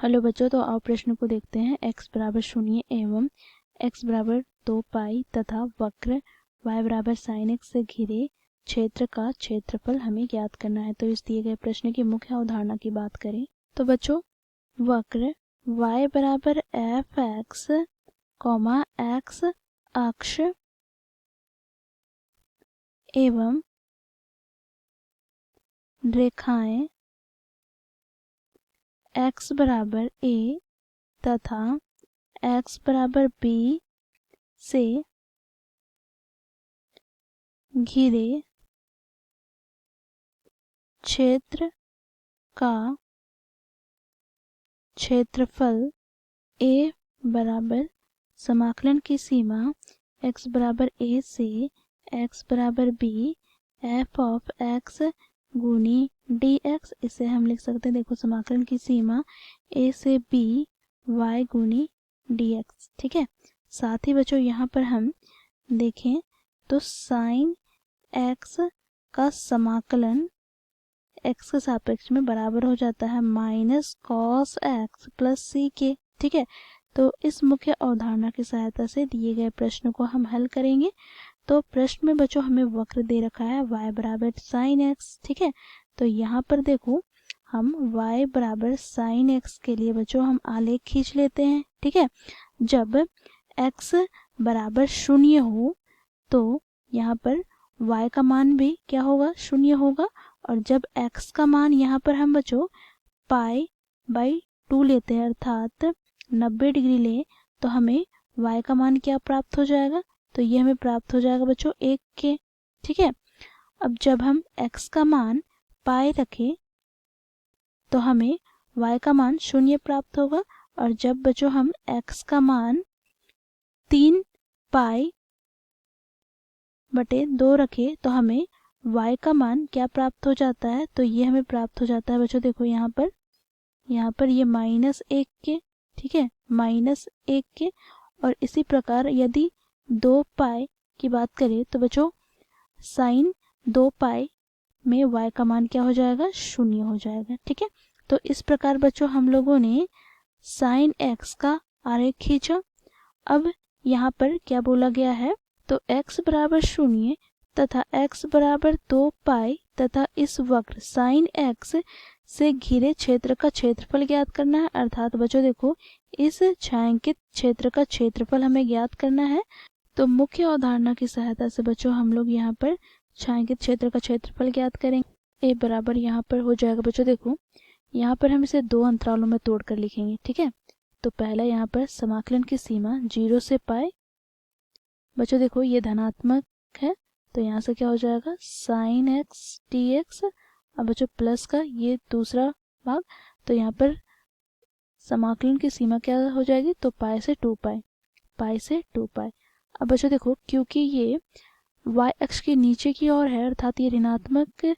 Hello बच्चों, तो आओ प्रश्न को देखते हैं। x बराबर 0 एवं x बराबर 2 पाई तथा वक्र y बराबर sin x से घिरे क्षेत्र का क्षेत्रफल हमें ज्ञात करना है। तो इस दिए गए प्रश्न की मुख्य अवधारणा की बात करें तो बच्चों, वक्र y बराबर एफ एक्स x अक्ष एवं रेखाएं x बराबर a तथा x बराबर b से घिरे क्षेत्र का क्षेत्रफल a बराबर समाकलन की सीमा x बराबर a से x बराबर b f ऑफ x गुनी dx, इसे हम लिख सकते हैं। देखो, समाकलन की सीमा a से b y गुनी dx, ठीक है। साथ ही बच्चों यहाँ पर हम देखें तो साइन x का समाकलन x के सापेक्ष में बराबर हो जाता है माइनस कॉस x प्लस सी के, ठीक है। तो इस मुख्य अवधारणा की सहायता से दिए गए प्रश्न को हम हल करेंगे। तो प्रश्न में बच्चों हमें वक्र दे रखा है y बराबर साइन x, ठीक है। तो यहाँ पर देखो, हम y बराबर साइन x के लिए बच्चों हम आलेख खींच लेते हैं, ठीक है। जब x बराबर 0 हो तो यहाँ पर y का मान भी क्या होगा, 0 होगा। और जब x का मान यहाँ पर हम बच्चों पाई बाई 2 लेते हैं, अर्थात 90 डिग्री ले, तो हमें y का मान क्या प्राप्त हो जाएगा, तो ये हमें प्राप्त हो जाएगा बच्चों 1 के, ठीक है। अब जब हम x का मान पाई रखें तो हमें y का मान 0 प्राप्त होगा। और जब बच्चों हम x का मान 3 पाई बटे 2 रखें तो हमें y का मान क्या प्राप्त हो जाता है, तो ये हमें प्राप्त हो जाता है बच्चों, देखो यहाँ पर ये -1 के, ठीक है, -1 के। और इसी प्रकार यदि 2 पाई की बात करें तो बच्चों साइन 2 पाई में y का मान क्या हो जाएगा, 0 हो जाएगा, ठीक है। तो इस प्रकार बच्चों हम लोगों ने साइन x का आरेख खींचा। अब यहाँ पर क्या बोला गया है, तो x बराबर 0 तथा x बराबर 2 पाई तथा इस वक्र साइन x से घिरे क्षेत्र का क्षेत्रफल ज्ञात करना है। अर्थात बच्चों देखो, इस छायांकित क्षेत्र का क्षेत्रफल हमें ज्ञात करना है। तो मुख्य अवधारणा की सहायता से बच्चों हम लोग यहाँ पर छायांकित क्षेत्र का क्षेत्रफल ज्ञात करेंगे। a बराबर यहाँ पर हो जाएगा बच्चों, देखो यहाँ पर हम इसे 2 अंतरालों में तोड़कर लिखेंगे, ठीक है। तो पहला यहाँ पर समाकलन की सीमा 0 से पाई, बच्चों देखो ये धनात्मक है तो यहाँ से क्या हो जाएगा साइन x dx। अब बच्चों प्लस का ये दूसरा भाग, तो यहाँ पर समाकलन की सीमा क्या हो जाएगी, तो पाई से 2 पाई, पाई से 2 पाई। अब बच्चों देखो, क्योंकि ये y अक्ष के नीचे की ओर है, अर्थात ये ऋणात्मक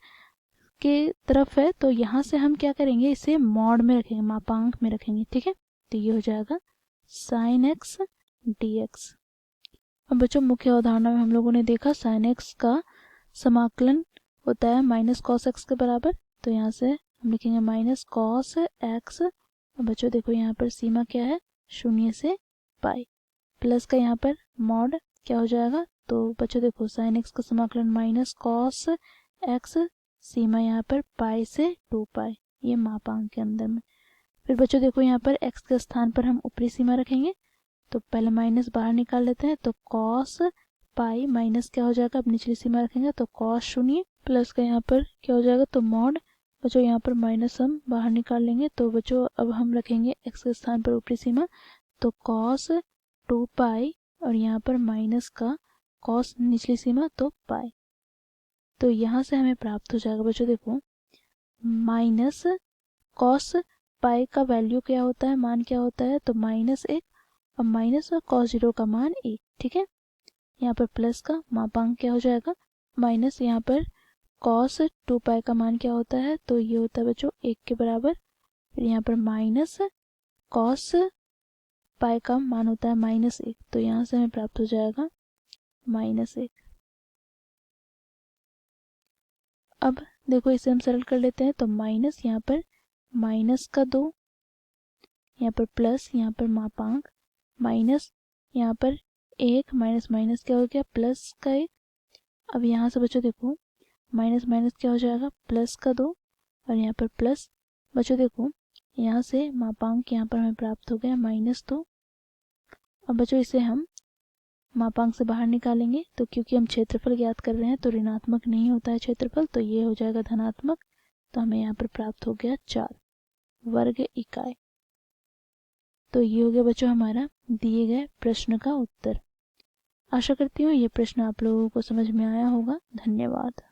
के तरफ है, तो यहाँ से हम क्या करेंगे, इसे मॉड में रखेंगे, मापांक में रखेंगे, ठीक है। तो ये हो जाएगा साइन x dx। अब बच्चों मुख्य अवधारणा में हम लोगों ने देखा साइन x का समाकलन होता है माइनस कॉस x के बराबर, तो यहाँ से हम लिखेंगे माइनस कॉस x। और बच्चों देखो यहाँ पर सीमा क्या है, 0 से पाई, प्लस का यहाँ पर मॉड क्या हो जाएगा, तो बच्चों देखो साइन x का समाकलन माइनस कॉस x, सीमा यहाँ पर पाई से 2 पाई, ये मापांक के अंदर में। फिर बच्चों देखो यहाँ पर x के स्थान पर हम ऊपरी सीमा रखेंगे, तो पहले माइनस बाहर निकाल लेते हैं, तो कॉस पाई माइनस क्या हो जाएगा, अब निचली सीमा रखेंगे तो कॉस 0, प्लस का यहाँ पर क्या हो जाएगा, तो मॉड। बच्चों यहाँ पर माइनस हम बाहर निकाल लेंगे, तो बच्चों अब हम रखेंगे x के स्थान पर ऊपरी सीमा, तो कॉस 2 पाई और यहाँ पर माइनस का कॉस निचली सीमा तो पाई। तो यहाँ से हमें प्राप्त हो जाएगा बच्चों देखो माइनस कॉस पाई का वैल्यू क्या होता है, मान क्या होता है, तो -1 और माइनस और कॉस 0 का मान 1, ठीक है। यहाँ पर प्लस का मापांक क्या हो जाएगा, माइनस यहाँ पर कॉस 2 पाई का मान क्या होता है, तो ये होता है बच्चों 1 के बराबर। फिर यहाँ पर माइनस कॉस पाई का मान होता है -1, तो यहाँ से हमें प्राप्त हो जाएगा -1। अब देखो इसे हम सरल कर लेते हैं, तो माइनस यहाँ पर माइनस का 2 यहाँ पर प्लस, यहाँ पर मापांक, माइनस, यहाँ पर 1, माइनस माइनस क्या हो गया, प्लस का 1। अब यहाँ से बच्चों देखो माइनस माइनस क्या हो जाएगा, प्लस का 2, और यहाँ पर प्लस। बच्चों देखो यहाँ से मापांक यहाँ पर हमें प्राप्त हो गया -2। अब बच्चों इसे हम मापांक से बाहर निकालेंगे, तो क्योंकि हम क्षेत्रफल ज्ञात कर रहे हैं तो ऋणात्मक नहीं होता है क्षेत्रफल, तो ये हो जाएगा धनात्मक। तो हमें यहाँ पर प्राप्त हो गया 4 वर्ग इकाई। तो ये हो गया बच्चों हमारा दिए गए प्रश्न का उत्तर। आशा करती हूँ ये प्रश्न आप लोगों को समझ में आया होगा। धन्यवाद।